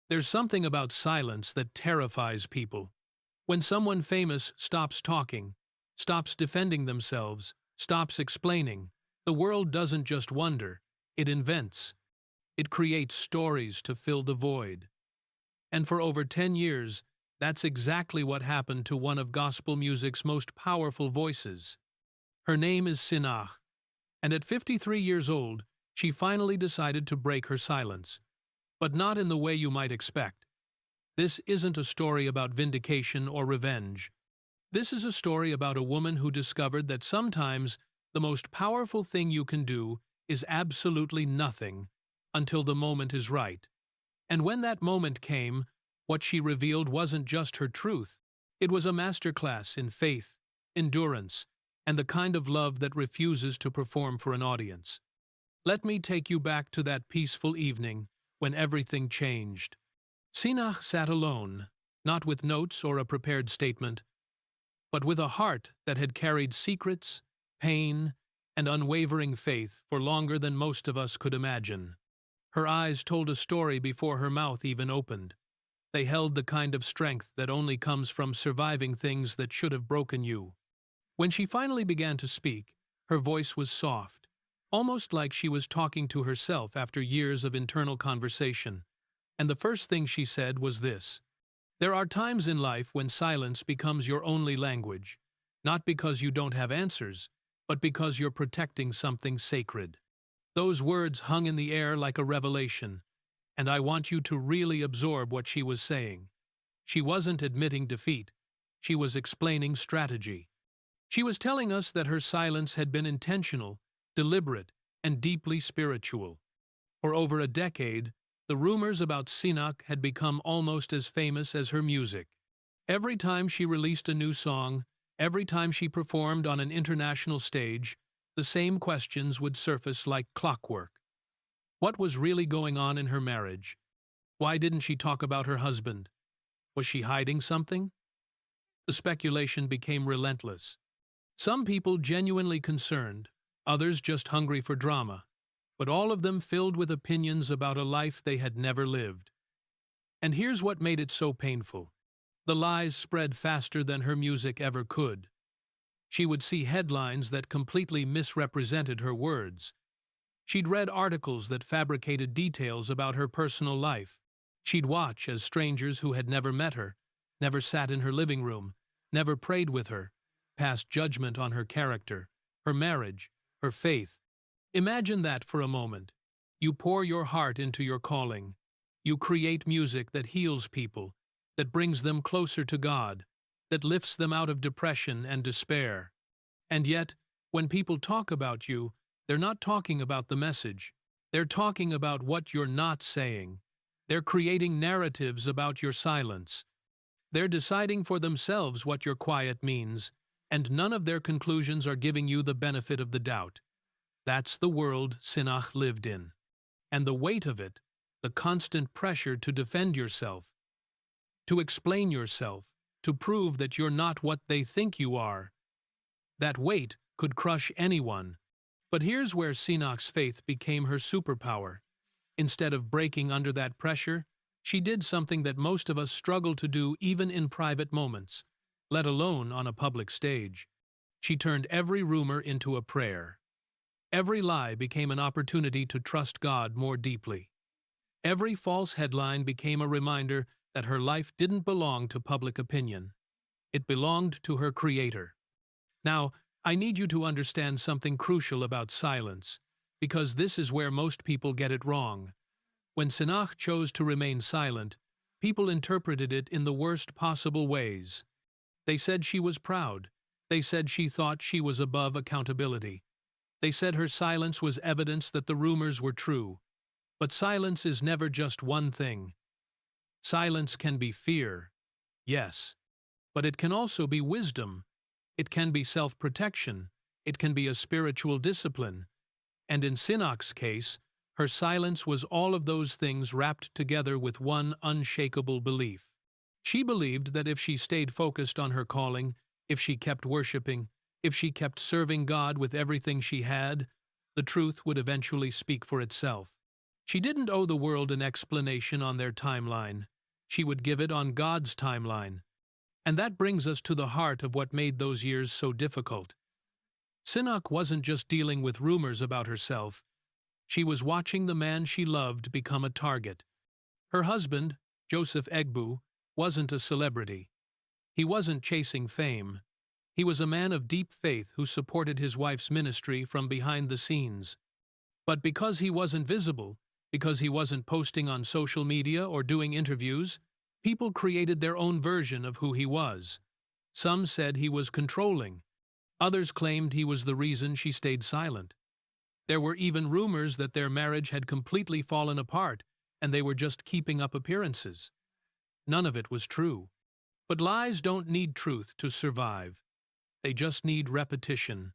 There's something about silence that terrifies people. When someone famous stops talking, stops defending themselves, stops explaining, the world doesn't just wonder, it invents. It creates stories to fill the void. And for over 10 years, that's exactly what happened to one of gospel music's most powerful voices. Her name is Sinach, and at 53 years old, she finally decided to break her silence. But not in the way you might expect. This isn't a story about vindication or revenge. This is a story about a woman who discovered that sometimes the most powerful thing you can do is absolutely nothing until the moment is right. And when that moment came, what she revealed wasn't just her truth. It was a masterclass in faith, endurance, and the kind of love that refuses to perform for an audience. Let me take you back to that peaceful evening when everything changed. Sinach sat alone, not with notes or a prepared statement, but with a heart that had carried secrets, pain, and unwavering faith for longer than most of us could imagine. Her eyes told a story before her mouth even opened. They held the kind of strength that only comes from surviving things that should have broken you. When she finally began to speak, her voice was soft, almost like she was talking to herself after years of internal conversation. And the first thing she said was this: "There are times in life when silence becomes your only language, not because you don't have answers, but because you're protecting something sacred." Those words hung in the air like a revelation, and I want you to really absorb what she was saying. She wasn't admitting defeat. She was explaining strategy. She was telling us that her silence had been intentional, deliberate, and deeply spiritual. For over a decade, the rumors about Sinach had become almost as famous as her music. Every time she released a new song, every time she performed on an international stage, the same questions would surface like clockwork. What was really going on in her marriage? Why didn't she talk about her husband? Was she hiding something? The speculation became relentless. Some people genuinely concerned, others just hungry for drama, but all of them filled with opinions about a life they had never lived. And here's what made it so painful. The lies spread faster than her music ever could. She would see headlines that completely misrepresented her words. She'd read articles that fabricated details about her personal life. She'd watch as strangers who had never met her, never sat in her living room, never prayed with her, passed judgment on her character, her marriage, her faith. Imagine that for a moment. You pour your heart into your calling. You create music that heals people, that brings them closer to God, that lifts them out of depression and despair. And yet, when people talk about you, they're not talking about the message. They're talking about what you're not saying. They're creating narratives about your silence. They're deciding for themselves what your quiet means, and none of their conclusions are giving you the benefit of the doubt. That's the world Sinach lived in. And the weight of it, the constant pressure to defend yourself, to explain yourself, to prove that you're not what they think you are, that weight could crush anyone. But here's where Sinach's faith became her superpower. Instead of breaking under that pressure, she did something that most of us struggle to do even in private moments, let alone on a public stage. She turned every rumor into a prayer. Every lie became an opportunity to trust God more deeply. Every false headline became a reminder that her life didn't belong to public opinion. It belonged to her Creator. Now, I need you to understand something crucial about silence, because this is where most people get it wrong. When Sinach chose to remain silent, people interpreted it in the worst possible ways. They said she was proud. They said she thought she was above accountability. They said her silence was evidence that the rumors were true. But silence is never just one thing. Silence can be fear, yes, but it can also be wisdom. It can be self-protection. It can be a spiritual discipline. And in Sinach's case, her silence was all of those things wrapped together with one unshakable belief. She believed that if she stayed focused on her calling, if she kept worshiping, if she kept serving God with everything she had, the truth would eventually speak for itself. She didn't owe the world an explanation on their timeline. She would give it on God's timeline. And that brings us to the heart of what made those years so difficult. Sinach wasn't just dealing with rumors about herself. She was watching the man she loved become a target. Her husband, Joseph Egbu, wasn't a celebrity. He wasn't chasing fame. He was a man of deep faith who supported his wife's ministry from behind the scenes. But because he wasn't visible, because he wasn't posting on social media or doing interviews, people created their own version of who he was. Some said he was controlling. Others claimed he was the reason she stayed silent. There were even rumors that their marriage had completely fallen apart and they were just keeping up appearances. None of it was true. But lies don't need truth to survive. They just need repetition.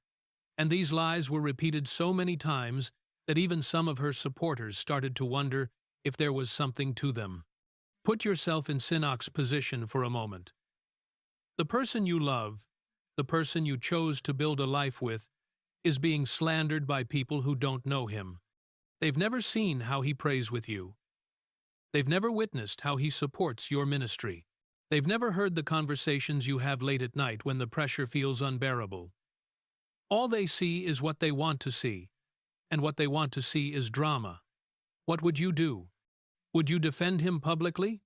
And these lies were repeated so many times that even some of her supporters started to wonder if there was something to them. Put yourself in Sinach's position for a moment. The person you love, the person you chose to build a life with, is being slandered by people who don't know him. They've never seen how he prays with you. They've never witnessed how he supports your ministry. They've never heard the conversations you have late at night when the pressure feels unbearable. All they see is what they want to see, and what they want to see is drama. What would you do? Would you defend him publicly?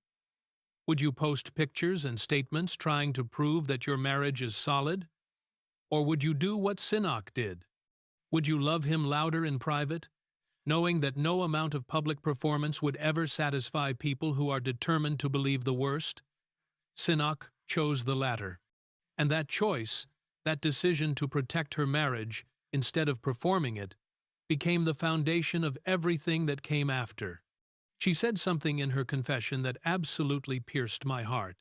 Would you post pictures and statements trying to prove that your marriage is solid? Or would you do what Sinach did? Would you love him louder in private, knowing that no amount of public performance would ever satisfy people who are determined to believe the worst? Sinach chose the latter. And that choice, that decision to protect her marriage instead of performing it, became the foundation of everything that came after. She said something in her confession that absolutely pierced my heart.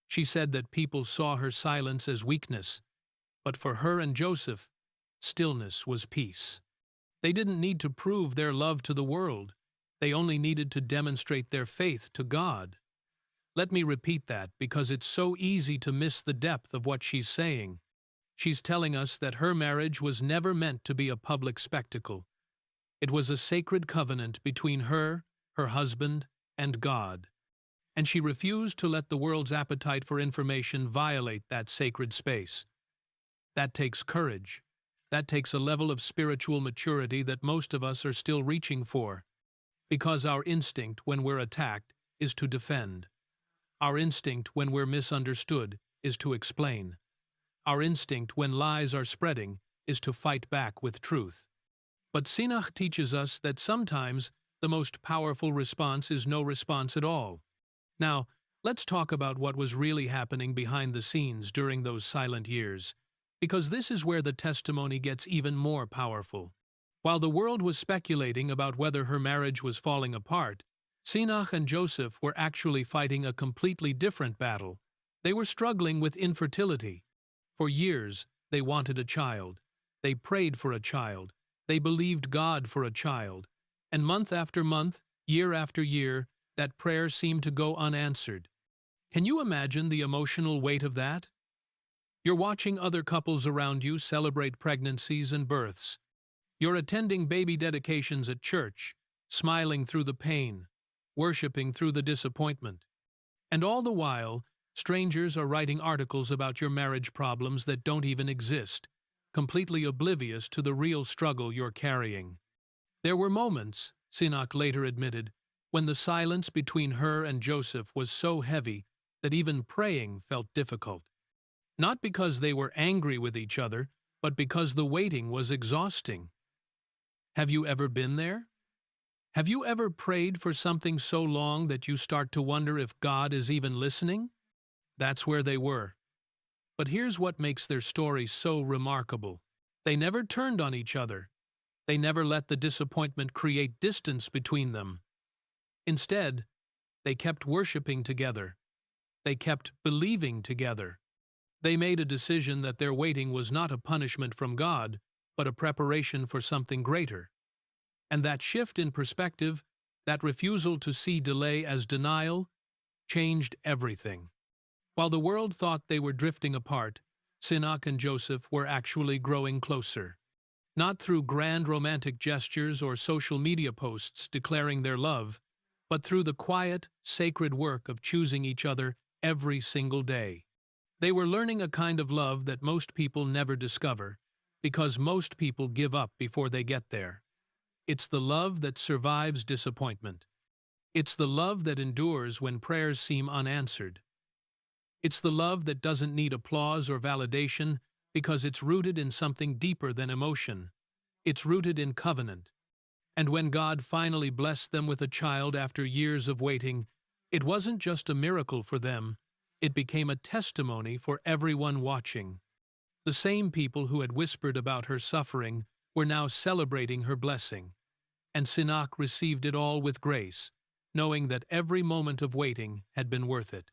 She said that people saw her silence as weakness, but for her and Joseph, stillness was peace. They didn't need to prove their love to the world. They only needed to demonstrate their faith to God. Let me repeat that because it's so easy to miss the depth of what she's saying. She's telling us that her marriage was never meant to be a public spectacle. It was a sacred covenant between her husband, and God. And she refused to let the world's appetite for information violate that sacred space. That takes courage. That takes a level of spiritual maturity that most of us are still reaching for. Because our instinct when we're attacked is to defend. Our instinct when we're misunderstood is to explain. Our instinct when lies are spreading is to fight back with truth. But Sinach teaches us that sometimes the most powerful response is no response at all. Now, let's talk about what was really happening behind the scenes during those silent years, because this is where the testimony gets even more powerful. While the world was speculating about whether her marriage was falling apart, Sinach and Joseph were actually fighting a completely different battle. They were struggling with infertility. For years, they wanted a child. They prayed for a child. They believed God for a child. And month after month, year after year, that prayer seemed to go unanswered. Can you imagine the emotional weight of that? You're watching other couples around you celebrate pregnancies and births. You're attending baby dedications at church, smiling through the pain, worshiping through the disappointment. And all the while, strangers are writing articles about your marriage problems that don't even exist, completely oblivious to the real struggle you're carrying. There were moments, Sinach later admitted, when the silence between her and Joseph was so heavy that even praying felt difficult. Not because they were angry with each other, but because the waiting was exhausting. Have you ever been there? Have you ever prayed for something so long that you start to wonder if God is even listening? That's where they were. But here's what makes their story so remarkable. They never turned on each other. They never let the disappointment create distance between them. Instead, they kept worshiping together. They kept believing together. They made a decision that their waiting was not a punishment from God, but a preparation for something greater. And that shift in perspective, that refusal to see delay as denial, changed everything. While the world thought they were drifting apart, Sinach and Joseph were actually growing closer. Not through grand romantic gestures or social media posts declaring their love, but through the quiet, sacred work of choosing each other every single day. They were learning a kind of love that most people never discover, because most people give up before they get there. It's the love that survives disappointment. It's the love that endures when prayers seem unanswered. It's the love that doesn't need applause or validation because it's rooted in something deeper than emotion. It's rooted in covenant. And when God finally blessed them with a child after years of waiting, it wasn't just a miracle for them, it became a testimony for everyone watching. The same people who had whispered about her suffering were now celebrating her blessing. And Sinach received it all with grace, knowing that every moment of waiting had been worth it.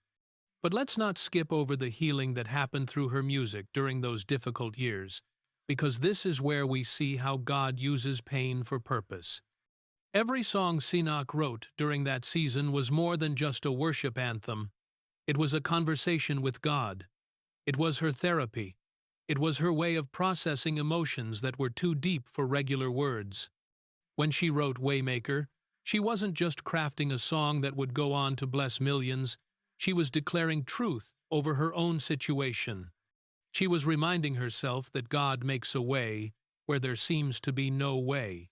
But let's not skip over the healing that happened through her music during those difficult years, because this is where we see how God uses pain for purpose. Every song Sinach wrote during that season was more than just a worship anthem. It was a conversation with God. It was her therapy. It was her way of processing emotions that were too deep for regular words. When she wrote Waymaker, she wasn't just crafting a song that would go on to bless millions. She was declaring truth over her own situation. She was reminding herself that God makes a way where there seems to be no way.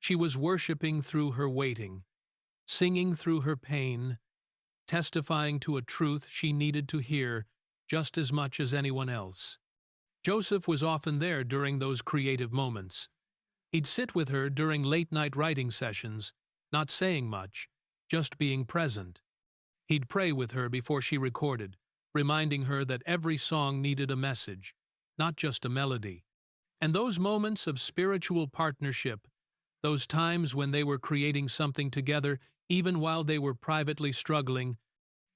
She was worshiping through her waiting, singing through her pain, testifying to a truth she needed to hear just as much as anyone else. Joseph was often there during those creative moments. He'd sit with her during late-night writing sessions, not saying much, just being present. He'd pray with her before she recorded, reminding her that every song needed a message, not just a melody. And those moments of spiritual partnership, those times when they were creating something together even while they were privately struggling,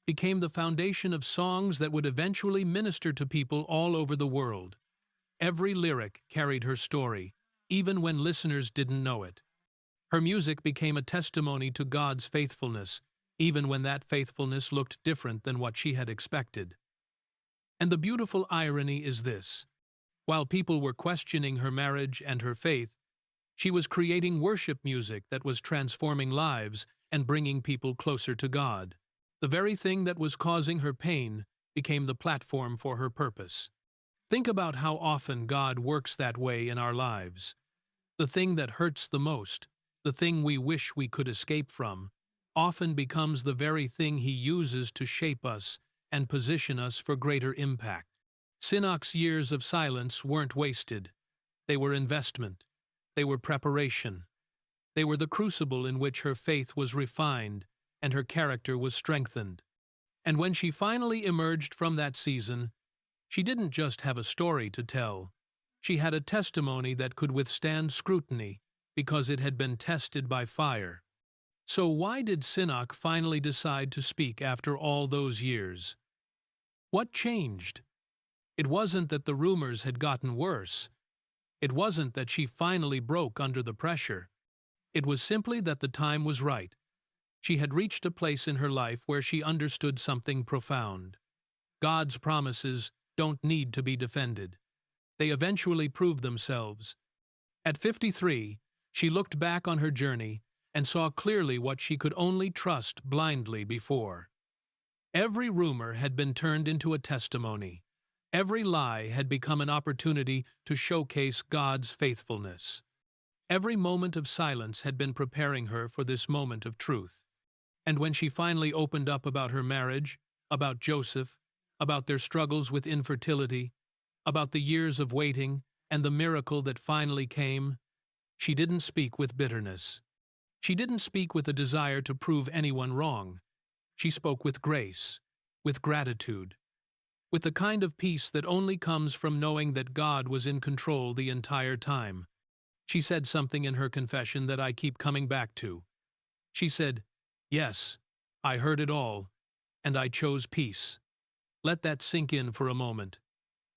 became the foundation of songs that would eventually minister to people all over the world. Every lyric carried her story, even when listeners didn't know it. Her music became a testimony to God's faithfulness, even when that faithfulness looked different than what she had expected. And the beautiful irony is this: while people were questioning her marriage and her faith, she was creating worship music that was transforming lives and bringing people closer to God. The very thing that was causing her pain became the platform for her purpose. Think about how often God works that way in our lives. The thing that hurts the most, the thing we wish we could escape from, often becomes the very thing He uses to shape us and position us for greater impact. Sinach's years of silence weren't wasted. They were investment. They were preparation. They were the crucible in which her faith was refined and her character was strengthened. And when she finally emerged from that season, she didn't just have a story to tell. She had a testimony that could withstand scrutiny because it had been tested by fire. So why did Sinach finally decide to speak after all those years? What changed? It wasn't that the rumors had gotten worse. It wasn't that she finally broke under the pressure. It was simply that the time was right. She had reached a place in her life where she understood something profound. God's promises don't need to be defended. They eventually prove themselves. At 53, she looked back on her journey and saw clearly what she could only trust blindly before. Every rumor had been turned into a testimony. Every lie had become an opportunity to showcase God's faithfulness. Every moment of silence had been preparing her for this moment of truth. And when she finally opened up about her marriage, about Joseph, about their struggles with infertility, about the years of waiting and the miracle that finally came, she didn't speak with bitterness. She didn't speak with a desire to prove anyone wrong. She spoke with grace, with gratitude, with the kind of peace that only comes from knowing that God was in control the entire time. She said something in her confession that I keep coming back to. She said, "Yes, I heard it all, and I chose peace." Let that sink in for a moment.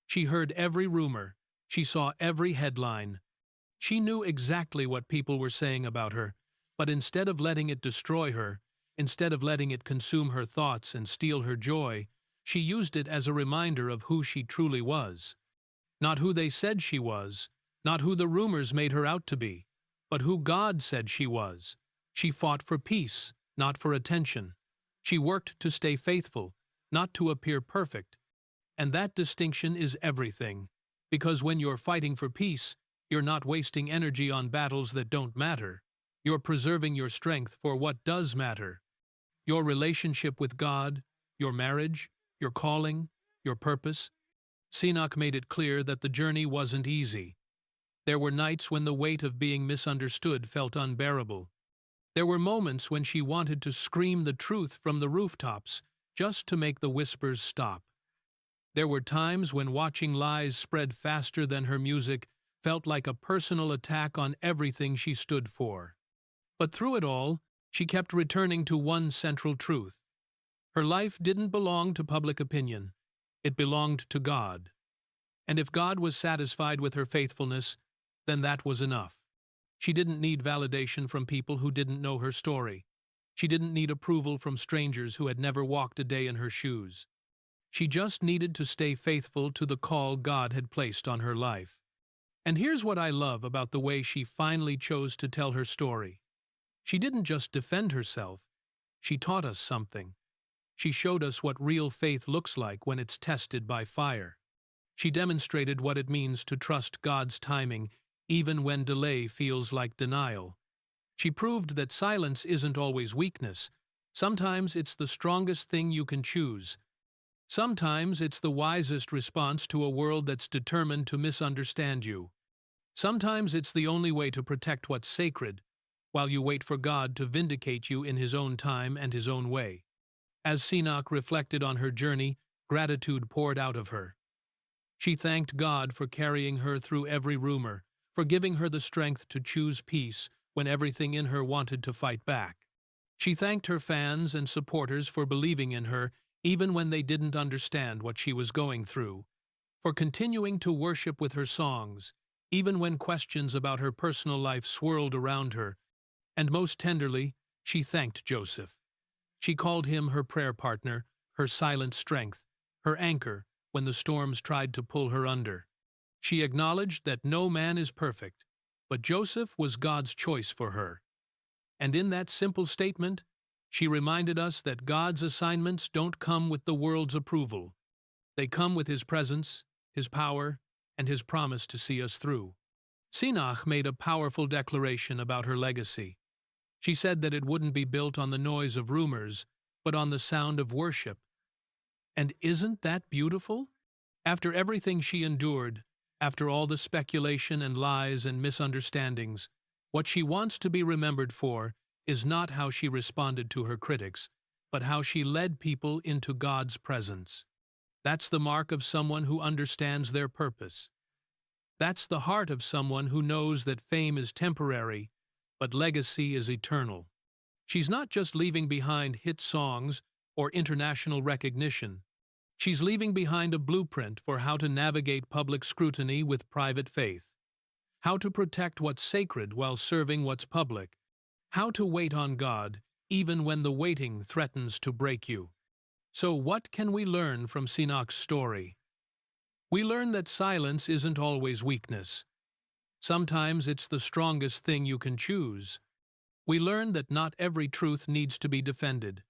She heard every rumor. She saw every headline. She knew exactly what people were saying about her, but instead of letting it destroy her, instead of letting it consume her thoughts and steal her joy, she used it as a reminder of who she truly was. Not who they said she was, not who the rumors made her out to be, but who God said she was. She fought for peace, not for attention. She worked to stay faithful, not to appear perfect. And that distinction is everything, because when you're fighting for peace, you're not wasting energy on battles that don't matter. You're preserving your strength for what does matter. Your relationship with God, your marriage, your calling, your purpose. Sinach made it clear that the journey wasn't easy. There were nights when the weight of being misunderstood felt unbearable. There were moments when she wanted to scream the truth from the rooftops, just to make the whispers stop. There were times when watching lies spread faster than her music felt like a personal attack on everything she stood for. But through it all, she kept returning to one central truth. Her life didn't belong to public opinion. It belonged to God. And if God was satisfied with her faithfulness, then that was enough. She didn't need validation from people who didn't know her story. She didn't need approval from strangers who had never walked a day in her shoes. She just needed to stay faithful to the call God had placed on her life. And here's what I love about the way she finally chose to tell her story. She didn't just defend herself. She taught us something. She showed us what real faith looks like when it's tested by fire. She demonstrated what it means to trust God's timing, even when delay feels like denial. She proved that silence isn't always weakness. Sometimes it's the strongest thing you can choose. Sometimes it's the wisest response to a world that's determined to misunderstand you. Sometimes it's the only way to protect what's sacred, while you wait for God to vindicate you in His own time and His own way. As Sinach reflected on her journey, gratitude poured out of her. She thanked God for carrying her through every rumor, for giving her the strength to choose peace when everything in her wanted to fight back. She thanked her fans and supporters for believing in her even when they didn't understand what she was going through, for continuing to worship with her songs, even when questions about her personal life swirled around her, and most tenderly, she thanked Joseph. She called him her prayer partner, her silent strength, her anchor when the storms tried to pull her under. She acknowledged that no man is perfect, but Joseph was God's choice for her. And in that simple statement, she reminded us that God's assignments don't come with the world's approval. They come with His presence, His power, and His promise to see us through. Sinach made a powerful declaration about her legacy. She said that it wouldn't be built on the noise of rumors, but on the sound of worship. And isn't that beautiful? After everything she endured, after all the speculation and lies and misunderstandings, what she wants to be remembered for is not how she responded to her critics, but how she led people into God's presence. That's the mark of someone who understands their purpose. That's the heart of someone who knows that fame is temporary, but legacy is eternal. She's not just leaving behind hit songs or international recognition. She's leaving behind a blueprint for how to navigate public scrutiny with private faith, how to protect what's sacred while serving what's public, how to wait on God even when the waiting threatens to break you. So what can we learn from Sinach's story? We learn that silence isn't always weakness. Sometimes it's the strongest thing you can choose. We learn that not every truth needs to be defended,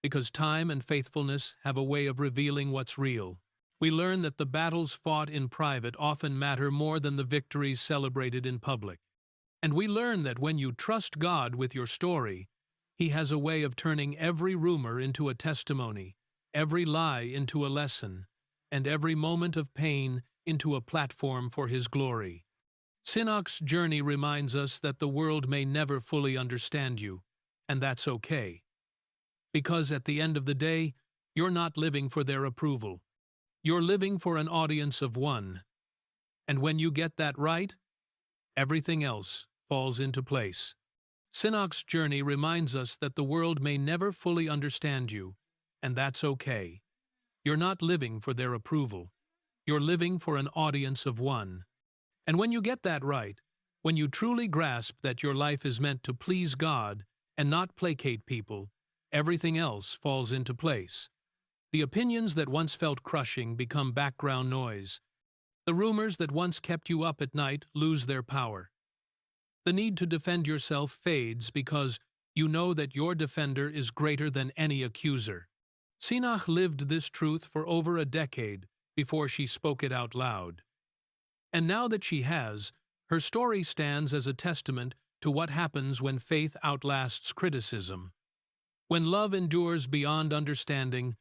because time and faithfulness have a way of revealing what's real. We learn that the battles fought in private often matter more than the victories celebrated in public. And we learn that when you trust God with your story, He has a way of turning every rumor into a testimony, every lie into a lesson, and every moment of pain into a platform for His glory. Sinach's journey reminds us that the world may never fully understand you, and that's okay. Because at the end of the day, you're not living for their approval. You're living for an audience of one. And when you get that right, everything else falls into place. Sinach's journey reminds us that the world may never fully understand you, and that's okay. You're not living for their approval. You're living for an audience of one. And when you get that right, when you truly grasp that your life is meant to please God and not placate people, everything else falls into place. The opinions that once felt crushing become background noise. The rumors that once kept you up at night lose their power. The need to defend yourself fades because you know that your defender is greater than any accuser. Sinach lived this truth for over a decade before she spoke it out loud. And now that she has, her story stands as a testament to what happens when faith outlasts criticism. When love endures beyond understanding,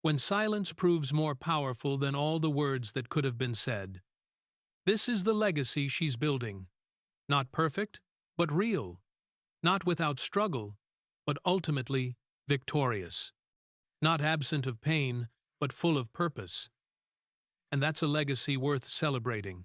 when silence proves more powerful than all the words that could have been said. This is the legacy she's building. Not perfect, but real. Not without struggle, but ultimately victorious. Not absent of pain, but full of purpose. And that's a legacy worth celebrating.